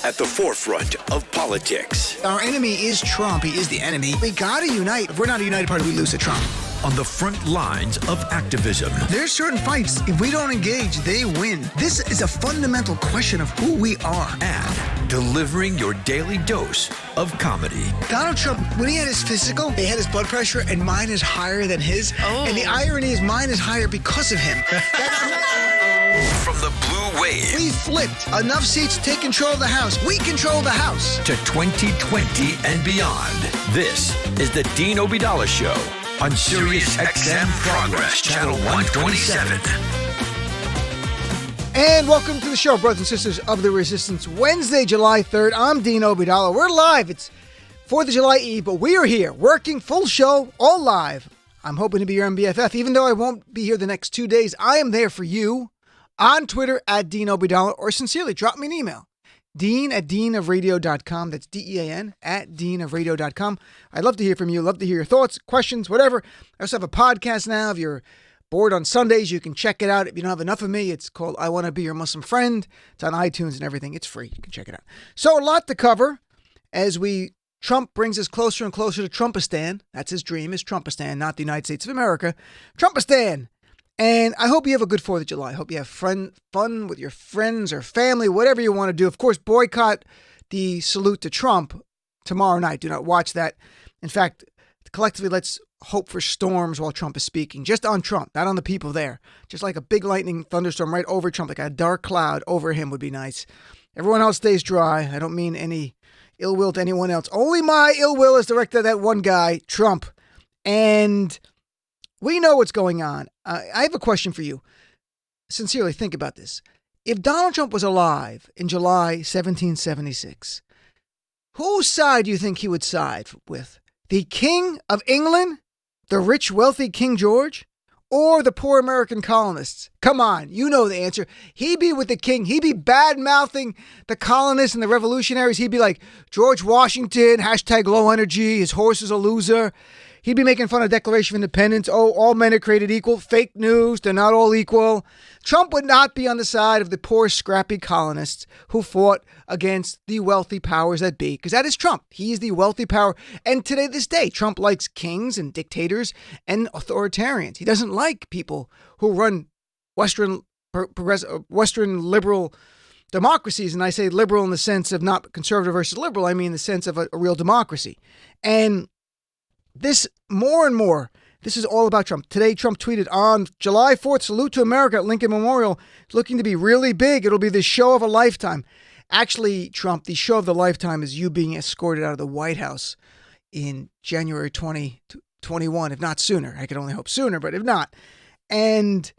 at the forefront of politics. Our enemy is Trump. He is the enemy. We got to unite. If we're not a united party, we lose to Trump. On the front lines of activism. There's certain fights, if we don't engage, they win. This is a fundamental question of who we are. And delivering your daily dose of comedy. Donald Trump, when he had his physical, they had his blood pressure, and mine is higher than his. Oh. And the irony is mine is higher because of him. From the blue wave. We flipped. Enough seats to take control of the House. We control the House. To 2020 and beyond. This is the Dean Obeidallah Show on Sirius XM Progress, Channel 127. And welcome to the show, brothers and sisters of the Resistance. Wednesday, July 3rd. I'm Dean Obeidallah. We're live. It's 4th of July Eve, but we are here working full show, all live. I'm hoping to be your MBFF. Even though I won't be here the next 2 days, I am there for you on Twitter at Dean Obeidallah, or sincerely, drop me an email. Dean at deanofradio.com. That's DEAN at deanofradio.com. I'd love to hear from you. Love to hear your thoughts, questions, whatever. I also have a podcast now. If you're bored on Sundays, you can check it out. If you don't have enough of me, it's called I Want to Be Your Muslim Friend. It's on iTunes and everything. It's free. You can check it out. So a lot to cover as Trump brings us closer and closer to Trumpistan. That's his dream, is Trumpistan, not the United States of America. Trumpistan. And I hope you have a good 4th of July. I hope you have fun with your friends or family, whatever you want to do. Of course, boycott the salute to Trump tomorrow night. Do not watch that. In fact, collectively, let's hope for storms while Trump is speaking. Just on Trump, not on the people there. Just like a big lightning thunderstorm right over Trump, like a dark cloud over him would be nice. Everyone else stays dry. I don't mean any ill will to anyone else. Only my ill will is directed at that one guy, Trump. And we know what's going on. I have a question for you. Sincerely, think about this. If Donald Trump was alive in July 1776, whose side do you think he would side with? The King of England? The rich, wealthy King George? Or the poor American colonists? Come on, you know the answer. He'd be with the king. He'd be bad-mouthing the colonists and the revolutionaries. He'd be like, George Washington, hashtag low energy, his horse is a loser. He'd be making fun of Declaration of Independence. Oh, all men are created equal. Fake news. They're not all equal. Trump would not be on the side of the poor, scrappy colonists who fought against the wealthy powers that be, because that is Trump. He is the wealthy power. And today, this day, Trump likes kings and dictators and authoritarians. He doesn't like people who run Western liberal democracies. And I say liberal in the sense of not conservative versus liberal. I mean the sense of a real democracy. And this, more and more, this is all about Trump. Today, Trump tweeted on July 4th, salute to America at Lincoln Memorial. It's looking to be really big. It'll be the show of a lifetime. Actually, Trump, the show of the lifetime is you being escorted out of the White House in January 2021, if not sooner. I can only hope sooner, but if not. And,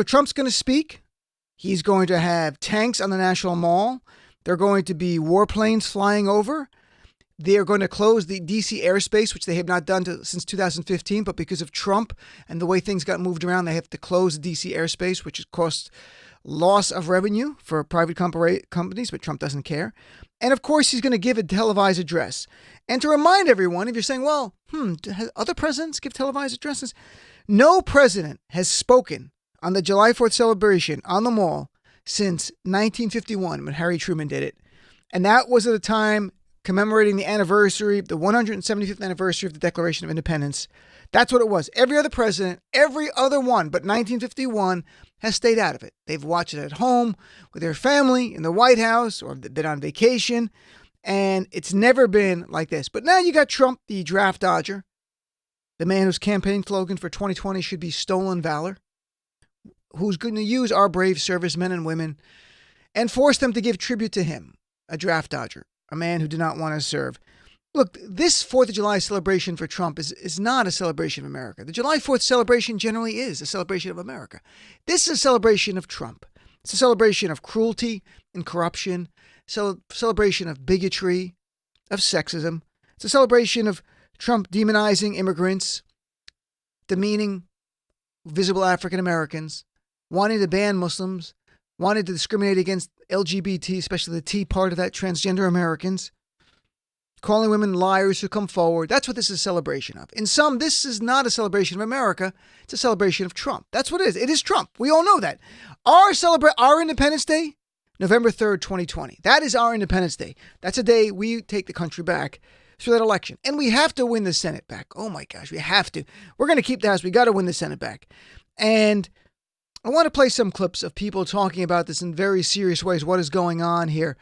Trump's going to speak. He's going to have tanks on the National Mall. There are going to be warplanes flying over. They are going to close the D.C. airspace, which they have not done since 2015. But because of Trump and the way things got moved around, they have to close the D.C. airspace, which costs loss of revenue for private companies. But Trump doesn't care. And of course, he's going to give a televised address. And to remind everyone, if you're saying, well, have other presidents give televised addresses? No president has spoken on the July 4th celebration on the Mall since 1951 when Harry Truman did it. And that was at a time commemorating the 175th anniversary of the Declaration of Independence. That's what it was. Every other president, every other one, but 1951 has stayed out of it. They've watched it at home with their family in the White House or been on vacation, and it's never been like this. But now you got Trump, the draft dodger, the man whose campaign slogan for 2020 should be stolen valor, who's going to use our brave servicemen and women and force them to give tribute to him, a draft dodger. A man who did not want to serve. Look, this 4th of July celebration for Trump is not a celebration of America. The July 4th celebration generally is a celebration of America. This is a celebration of Trump. It's a celebration of cruelty and corruption, celebration of bigotry, of sexism. It's a celebration of Trump demonizing immigrants, demeaning visible African Americans, wanting to ban Muslims, wanted to discriminate against LGBT, especially the T part of that, transgender Americans, calling women liars who come forward. That's what this is a celebration of. In sum, this is not a celebration of America. It's a celebration of Trump. That's what it is. It is Trump. We all know that. Our Independence Day November 3rd, 2020. That is our Independence Day. That's a day we take the country back through that election. And we have to win the Senate back. Oh my gosh, we have to. We're going to keep the House. We got to win the Senate back. And I want to play some clips of people talking about this in very serious ways. What is going on here?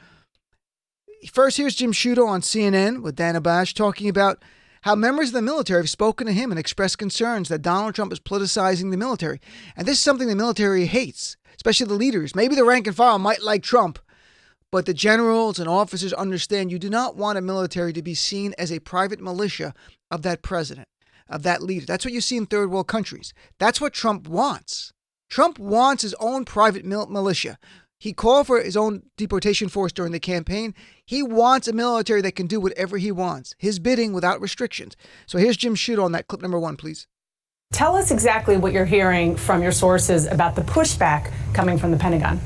First, here's Jim Sciutto on CNN with Dana Bash talking about how members of the military have spoken to him and expressed concerns that Donald Trump is politicizing the military. And this is something the military hates, especially the leaders. Maybe the rank and file might like Trump, but the generals and officers understand you do not want a military to be seen as a private militia of that president, of that leader. That's what you see in third world countries. That's what Trump wants. Trump wants his own private militia. He called for his own deportation force during the campaign. He wants a military that can do whatever he wants, his bidding without restrictions. So here's Jim Sciutto on that clip number 1, please. Tell us exactly what you're hearing from your sources about the pushback coming from the Pentagon.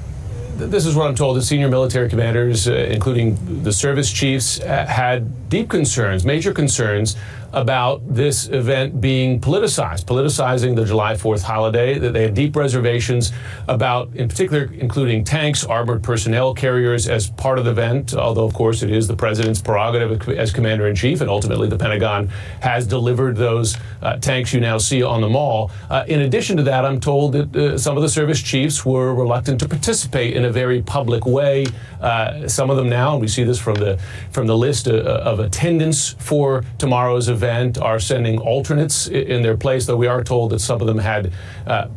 This is what I'm told. The senior military commanders, including the service chiefs, had deep concerns, major concerns about this event being politicizing the July 4th holiday. That they had deep reservations about, in particular, including tanks, armored personnel carriers as part of the event, although, of course, it is the president's prerogative as commander-in-chief, and ultimately the Pentagon has delivered those tanks you now see on the mall. In addition to that, I'm told that some of the service chiefs were reluctant to participate in a very public way. Some of them now, and we see this from the list of attendance for tomorrow's event, are sending alternates in their place, though we are told that some of them had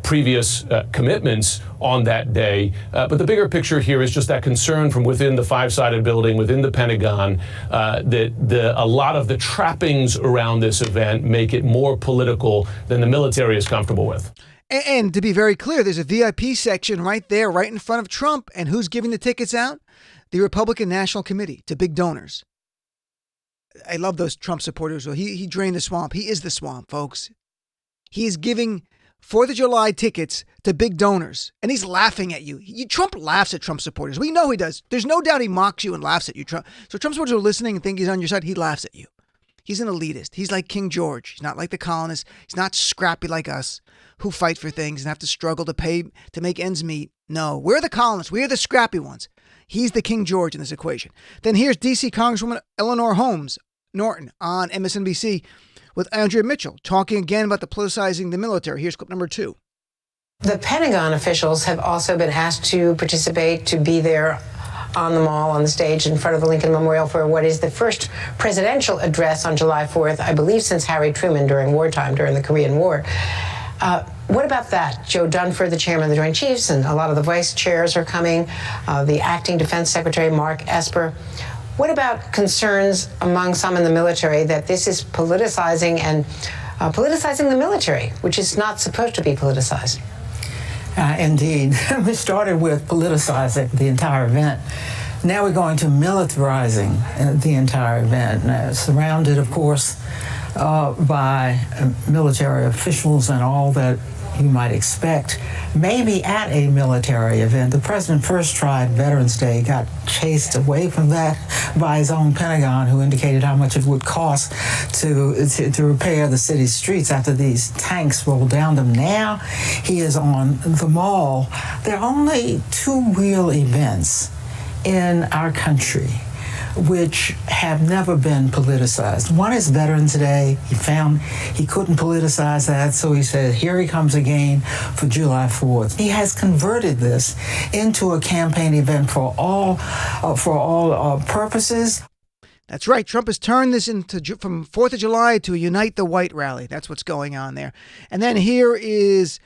previous commitments on that day. But the bigger picture here is just that concern from within the five-sided building, within the Pentagon, that a lot of the trappings around this event make it more political than the military is comfortable with. And to be very clear, there's a VIP section right there, right in front of Trump. And who's giving the tickets out? The Republican National Committee to big donors. I love those Trump supporters. Well, he drained the swamp. He is the swamp, folks. He is giving 4th of July tickets to big donors, and he's laughing at you. Trump laughs at Trump supporters. We know he does. There's no doubt he mocks you and laughs at you. So Trump supporters are listening and think he's on your side. He laughs at you. He's an elitist. He's like King George. He's not like the colonists. He's not scrappy like us who fight for things and have to struggle to make ends meet. No, we're the colonists. We're the scrappy ones. He's the King George in this equation. Then here's D.C. Congresswoman Eleanor Holmes Norton on MSNBC with Andrea Mitchell talking again about the politicizing the military. Here's clip number 2. The Pentagon officials have also been asked to participate, to be there on the mall, on the stage in front of the Lincoln Memorial for what is the first presidential address on July 4th, I believe, since Harry Truman during wartime, during the Korean War. What about that? Joe Dunford, the chairman of the Joint Chiefs, and a lot of the vice chairs are coming. The acting defense secretary, Mark Esper. What about concerns among some in the military that this is politicizing politicizing the military, which is not supposed to be politicized? Indeed. We started with politicizing the entire event. Now we're going to militarizing the entire event, surrounded, of course, by military officials and all that you might expect, maybe at a military event. The president first tried Veterans Day, got chased away from that by his own Pentagon, who indicated how much it would cost to repair the city's streets after these tanks rolled down them. Now he is on the mall. There are only 2 real events in our country which have never been politicized. One is Veterans Day. He found he couldn't politicize that, so he said, here he comes again for July 4th. He has converted this into a campaign event for all purposes. That's right. Trump has turned this into from 4th of July to a Unite the White rally. That's what's going on there. And then here is,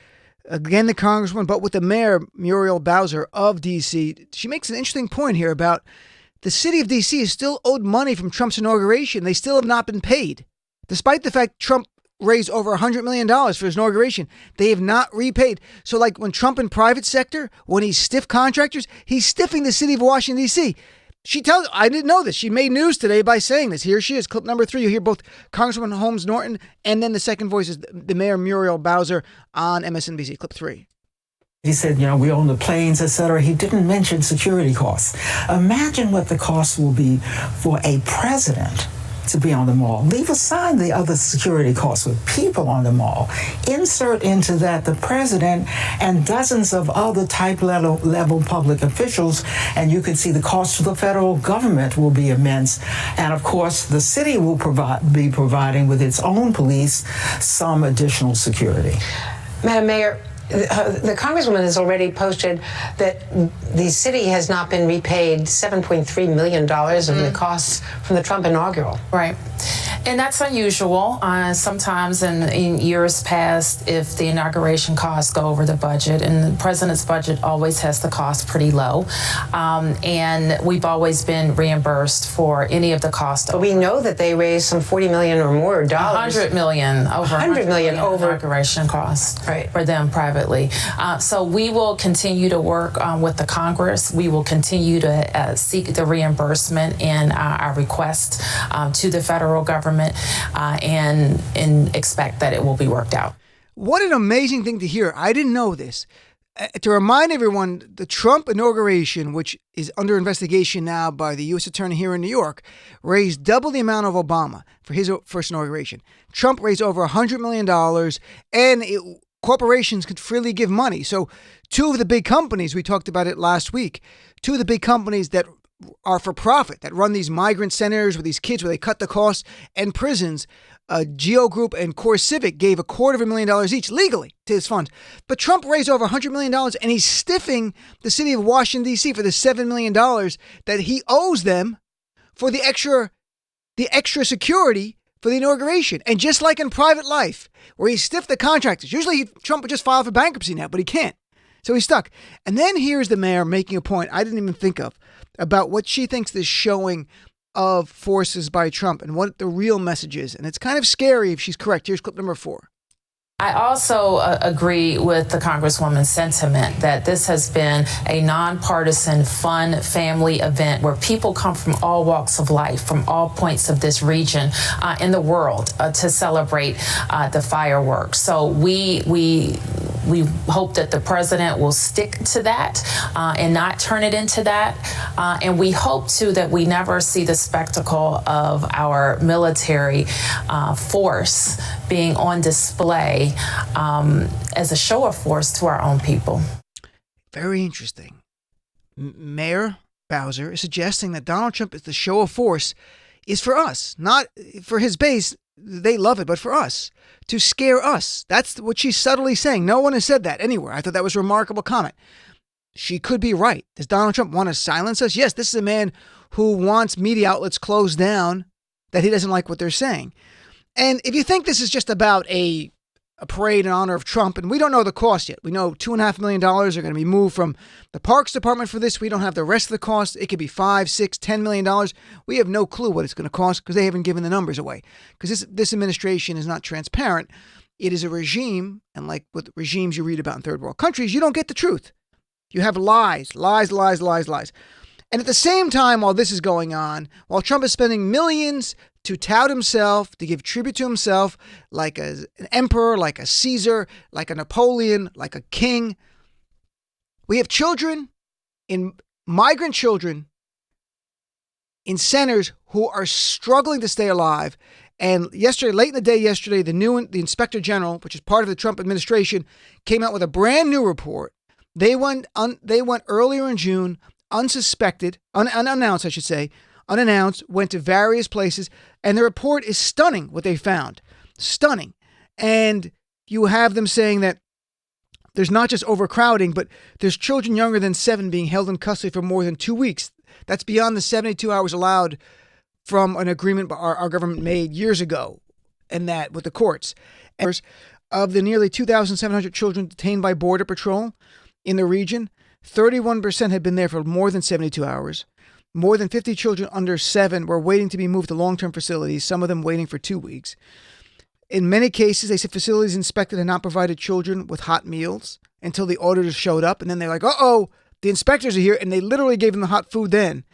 again, the congresswoman, but with the mayor, Muriel Bowser of D.C. She makes an interesting point here about the city of D.C. is still owed money from Trump's inauguration. They still have not been paid. Despite the fact Trump raised over $100 million for his inauguration, they have not repaid. So like when Trump in private sector, when he stiffed contractors, he's stiffing the city of Washington, D.C. I didn't know this. She made news today by saying this. Here she is, clip number 3. You hear both Congresswoman Holmes Norton and then the second voice is the mayor, Muriel Bowser, on MSNBC. Clip 3. He said, we own the planes, et cetera. He didn't mention security costs. Imagine what the cost will be for a president to be on the mall. Leave aside the other security costs with people on the mall. Insert into that the president and dozens of other type level public officials, and you can see the cost to the federal government will be immense. And of course, the city will be providing with its own police some additional security. Madam Mayor, the Congresswoman has already posted that the city has not been repaid $7.3 million of the costs from the Trump inaugural. Right. And that's unusual. Sometimes in years past, if the inauguration costs go over the budget, and the president's budget always has the cost pretty low, and we've always been reimbursed for any of the cost. But we know that they raised some $40 million or more dollars. $100 million, over $100 million over inauguration costs for them privately. So we will continue to work with the Congress. We will continue to seek the reimbursement in our request to the federal government, and expect that it will be worked out. What an amazing thing to hear. I didn't know this. To remind everyone, the Trump inauguration, which is under investigation now by the U.S. Attorney here in New York, raised double the amount of Obama for his first inauguration. Trump raised over $100 million, and corporations could freely give money. So two of the big companies, we talked about it last week, two of the big companies that are for profit, that run these migrant centers with these kids where they cut the costs, and prisons, Geo Group and CoreCivic gave $250,000 each legally to his funds. But Trump raised over $100 million, and he's stiffing the city of Washington, D.C. for the $7 million that he owes them for the extra security for the inauguration. And just like in private life, where he stiffed the contractors, usually Trump would just file for bankruptcy now, but he can't. So he's stuck. And then here's the mayor making a point I didn't even think of about what she thinks this showing of forces by Trump and what the real message is. And it's kind of scary if she's correct. Here's clip number 4. I also agree with the Congresswoman's sentiment that this has been a nonpartisan, fun family event where people come from all walks of life, from all points of this region in the world to celebrate the fireworks. So we hope that the president will stick to that and not turn it into that. And we hope, too, that we never see the spectacle of our military force being on display as a show of force to our own people. Very interesting. Mayor Bowser is suggesting that Donald Trump is the show of force is for us, not for his base. They love it, but for us, to scare us. That's what she's subtly saying. No one has said that anywhere. I thought that was a remarkable comment. She could be right. Does Donald Trump want to silence us? Yes, this is a man who wants media outlets closed down, that he doesn't like what they're saying. And if you think this is just about a parade in honor of Trump, and we don't know the cost yet. We know $2.5 million are going to be moved from the Parks Department for this. We don't have the rest of the cost. It could be $5, $6, $10 million. We have no clue what it's going to cost because they haven't given the numbers away. Because this administration is not transparent. It is a regime, and like with regimes you read about in third world countries, you don't get the truth. You have lies. And at the same time, while this is going on, while Trump is spending millions to tout himself, to give tribute to himself, like an emperor, like a Caesar, like a Napoleon, like a king, we have migrant children in centers who are struggling to stay alive. And late in the day yesterday, the Inspector General, which is part of the Trump administration, came out with a brand new report. They went earlier in June, unannounced, went to various places, and the report is stunning what they found. Stunning. And you have them saying that there's not just overcrowding, but there's children younger than 7 being held in custody for more than 2 weeks. That's beyond the 72 hours allowed from an agreement our government made years ago, and that with the courts. Of the nearly 2,700 children detained by Border Patrol in the region, 31% had been there for more than 72 hours. More than 50 children under 7 were waiting to be moved to long-term facilities, some of them waiting for 2 weeks. In many cases, they said facilities inspected had not provided children with hot meals until the auditors showed up, and then they're like, uh-oh, the inspectors are here, and they literally gave them the hot food then.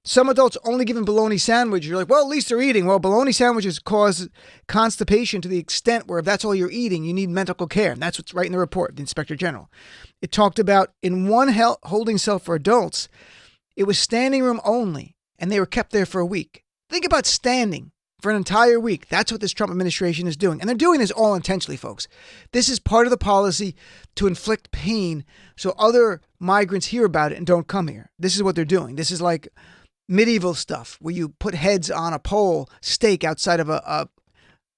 Some adults only given bologna sandwich. You're like, well, at least they're eating. Well, bologna sandwiches cause constipation to the extent where if that's all you're eating, you need medical care. And that's what's right in the report, the Inspector General. It talked about in one holding cell for adults, it was standing room only, and they were kept there for a week. Think about standing for an entire week. That's what this Trump administration is doing. And they're doing this all intentionally, folks. This is part of the policy to inflict pain so other migrants hear about it and don't come here. This is what they're doing. This is like medieval stuff where you put heads on a pole stake outside of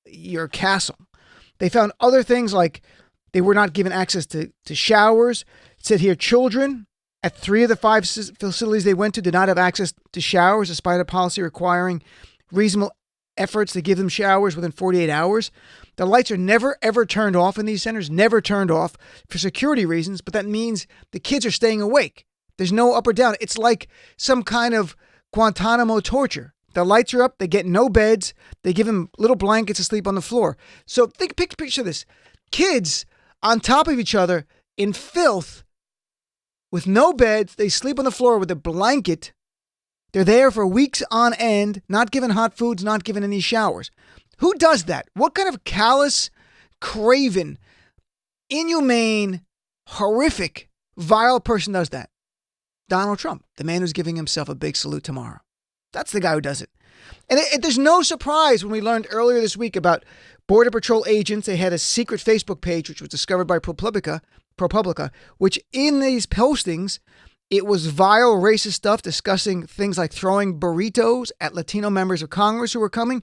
your castle. They found other things like they were not given access to showers. It said here children at 3 of the 5 facilities they went to did not have access to showers despite a policy requiring reasonable efforts to give them showers within 48 hours. The lights are never, ever turned off in these centers, never turned off for security reasons, but that means the kids are staying awake. There's no up or down. It's like some kind of Guantanamo torture. The lights are up, they get no beds, they give them little blankets to sleep on the floor. So picture this. Kids on top of each other in filth with no beds, they sleep on the floor with a blanket. They're there for weeks on end, not given hot foods, not given any showers. Who does that? What kind of callous, craven, inhumane, horrific, vile person does that? Donald Trump, the man who's giving himself a big salute tomorrow. That's the guy who does it. And there's no surprise when we learned earlier this week about Border Patrol agents. They had a secret Facebook page, which was discovered by ProPublica, which in these postings, it was vile, racist stuff discussing things like throwing burritos at Latino members of Congress who were coming,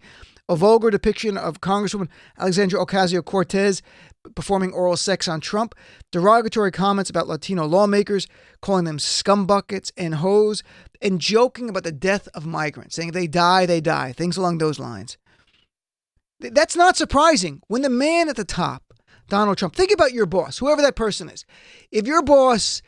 a vulgar depiction of Congresswoman Alexandria Ocasio-Cortez performing oral sex on Trump, derogatory comments about Latino lawmakers, calling them scumbuckets and hoes, and joking about the death of migrants, saying if they die, they die, things along those lines. That's not surprising when the man at the top, Donald Trump, think about your boss, whoever that person is. If your boss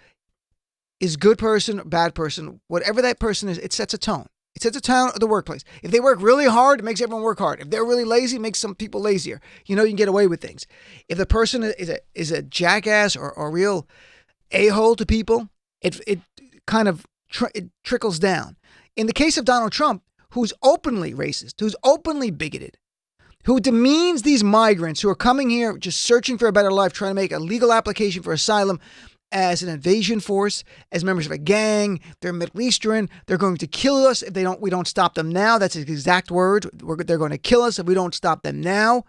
is good person or bad person, whatever that person is, it sets a tone. It sets a tone of the workplace. If they work really hard, it makes everyone work hard. If they're really lazy, it makes some people lazier. You know, you can get away with things. If the person is a jackass or a real a-hole to people, it kind of it trickles down. In the case of Donald Trump, who's openly racist, who's openly bigoted, who demeans these migrants who are coming here just searching for a better life, trying to make a legal application for asylum, as an invasion force, as members of a gang. They're Middle Eastern. They're going to kill us if we don't stop them now. That's his exact word. They're going to kill us if we don't stop them now.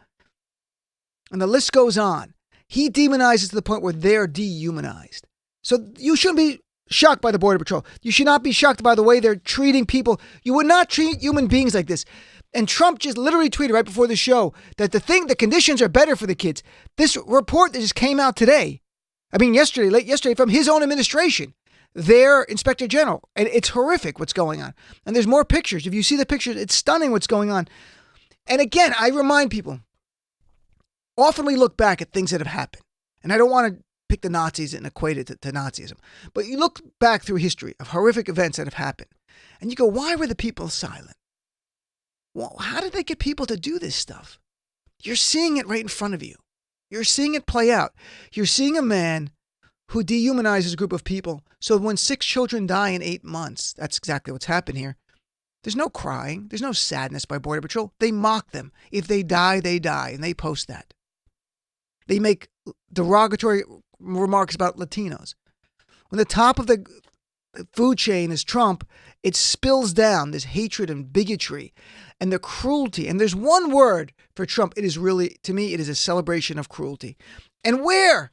And the list goes on. He demonizes to the point where they're dehumanized. So you shouldn't be shocked by the Border Patrol. You should not be shocked by the way they're treating people. You would not treat human beings like this. And Trump just literally tweeted right before the show that the conditions are better for the kids. This report that just came out today, late yesterday from his own administration, their inspector general. And it's horrific what's going on. And there's more pictures. If you see the pictures, it's stunning what's going on. And again, I remind people, often we look back at things that have happened. And I don't want to pick the Nazis and equate it to Nazism. But you look back through history of horrific events that have happened. And you go, why were the people silent? Well, how did they get people to do this stuff? You're seeing it right in front of you. You're seeing it play out. You're seeing a man who dehumanizes a group of people. So when 6 children die in 8 months, that's exactly what's happened here. There's no crying. There's no sadness by Border Patrol. They mock them. If they die, they die. And they post that. They make derogatory remarks about Latinos. When the top of the food chain is Trump, it spills down this hatred and bigotry and the cruelty. And there's one word for Trump. It is really, to me, it is a celebration of cruelty. And where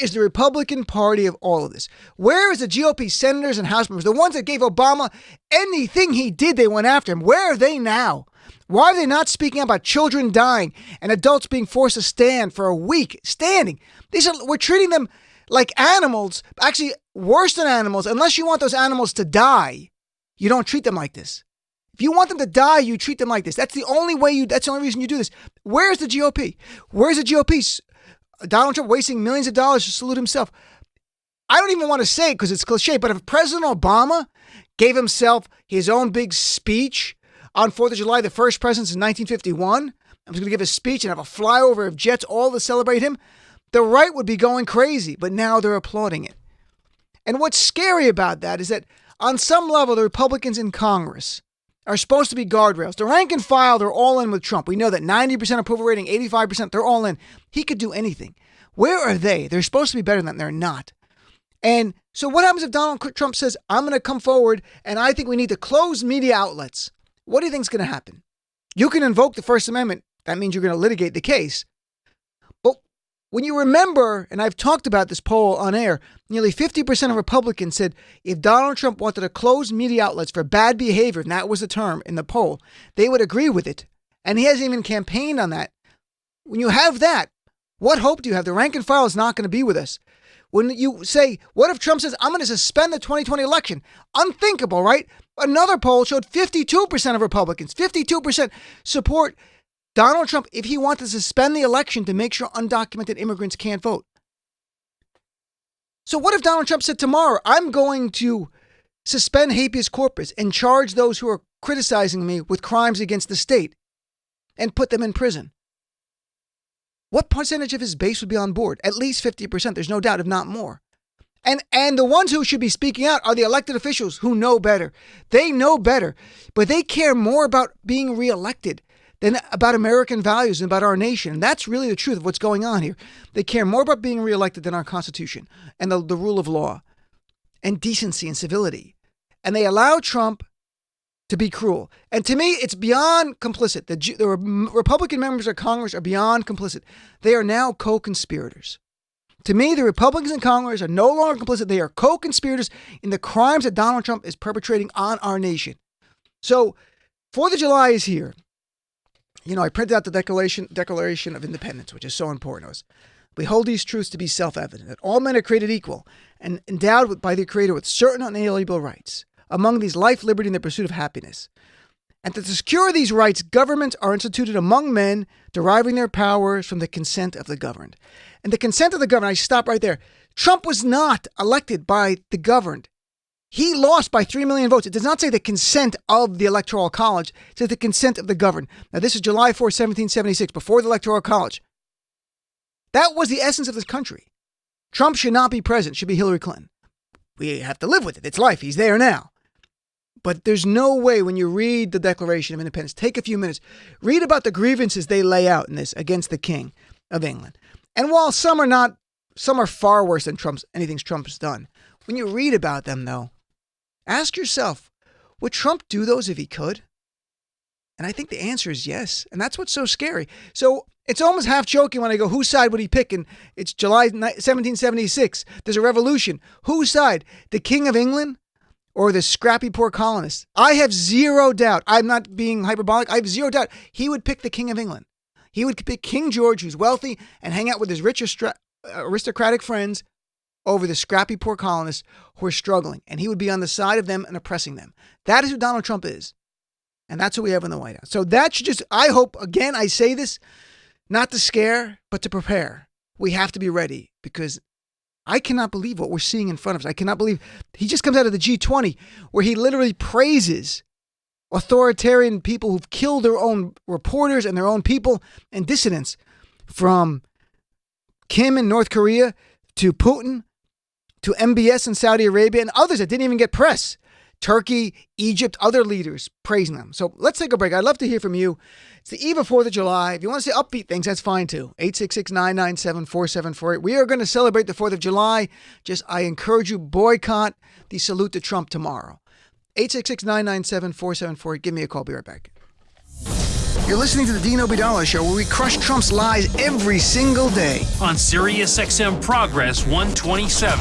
is the Republican Party of all of this? Where is the GOP senators and House members, the ones that gave Obama anything he did, they went after him? Where are they now? Why are they not speaking about children dying and adults being forced to stand for a week? Standing. We're treating them like animals, actually worse than animals. Unless you want those animals to die, you don't treat them like this. If you want them to die, you treat them like this. That's the only reason you do this. Where's the GOP? Where's the GOP? Donald Trump wasting millions of dollars to salute himself. I don't even want to say it because it's cliche, but if President Obama gave himself his own big speech on 4th of July, the first president since 1951, I was going to give a speech and have a flyover of jets all to celebrate him, the right would be going crazy, but now they're applauding it. And what's scary about that is that on some level, the Republicans in Congress are supposed to be guardrails. The rank and file, they're all in with Trump. We know that 90% approval rating, 85%, they're all in. He could do anything. Where are they? They're supposed to be better than that. They're not. And so what happens if Donald Trump says, I'm going to come forward and I think we need to close media outlets? What do you think is going to happen? You can invoke the First Amendment. That means you're going to litigate the case. But when you remember, and I've talked about this poll on air, nearly 50% of Republicans said if Donald Trump wanted to close media outlets for bad behavior, and that was the term in the poll, they would agree with it. And he hasn't even campaigned on that. When you have that, what hope do you have? The rank and file is not going to be with us. When you say, what if Trump says, I'm going to suspend the 2020 election? Unthinkable, right? Another poll showed 52% of Republicans, 52% support Donald Trump if he wants to suspend the election to make sure undocumented immigrants can't vote. So what if Donald Trump said tomorrow, I'm going to suspend habeas corpus and charge those who are criticizing me with crimes against the state and put them in prison? What percentage of his base would be on board? At least 50%. There's no doubt, if not more. And the ones who should be speaking out are the elected officials who know better. They know better, but they care more about being reelected than about American values and about our nation. And that's really the truth of what's going on here. They care more about being reelected than our Constitution and the rule of law and decency and civility. And they allow Trump to be cruel. And to me, it's beyond complicit. The Republican members of Congress are beyond complicit. They are now co-conspirators. To me, the Republicans in Congress are no longer complicit. They are co-conspirators in the crimes that Donald Trump is perpetrating on our nation. So, 4th of July is here. You know, I printed out the Declaration of Independence, which is so important to us. We hold these truths to be self-evident, that all men are created equal and endowed by the Creator with certain unalienable rights. Among these, life, liberty, and the pursuit of happiness. And to secure these rights, governments are instituted among men, deriving their powers from the consent of the governed. And the consent of the governed, I stop right there. Trump was not elected by the governed. He lost by 3 million votes. It does not say the consent of the Electoral College. It says the consent of the governed. Now, this is July 4, 1776, before the Electoral College. That was the essence of this country. Trump should not be president. It should be Hillary Clinton. We have to live with it. It's life. He's there now. But there's no way when you read the Declaration of Independence, take a few minutes, read about the grievances they lay out in this against the King of England. And while some are far worse than anything Trump's done. When you read about them, though, ask yourself, would Trump do those if he could? And I think the answer is yes. And that's what's so scary. So it's almost half joking when I go, whose side would he pick? And it's July 1776. There's a revolution. Whose side? The King of England? Or the scrappy poor colonists? I have zero doubt. I'm not being hyperbolic. I have zero doubt. He would pick the King of England. He would pick King George, who's wealthy, and hang out with his rich aristocratic friends over the scrappy poor colonists who are struggling. And he would be on the side of them and oppressing them. That is who Donald Trump is. And that's what we have in the White House. So that should just, I hope, again, I say this, not to scare, but to prepare. We have to be ready because I cannot believe what we're seeing in front of us. I cannot believe he just comes out of the G20 where he literally praises authoritarian people who've killed their own reporters and their own people and dissidents, from Kim in North Korea to Putin to MBS in Saudi Arabia and others that didn't even get press. Turkey, Egypt, other leaders praising them. So let's take a break. I'd love to hear from you. It's the eve of 4th of July. If you want to say upbeat things, that's fine too. 866-997-4748. We are going to celebrate the 4th of July. I encourage you, boycott the salute to Trump tomorrow. 866-997-4748. Give me a call. Be right back. You're listening to the Dean Obeidallah Show, where we crush Trump's lies every single day. On Sirius XM Progress 127.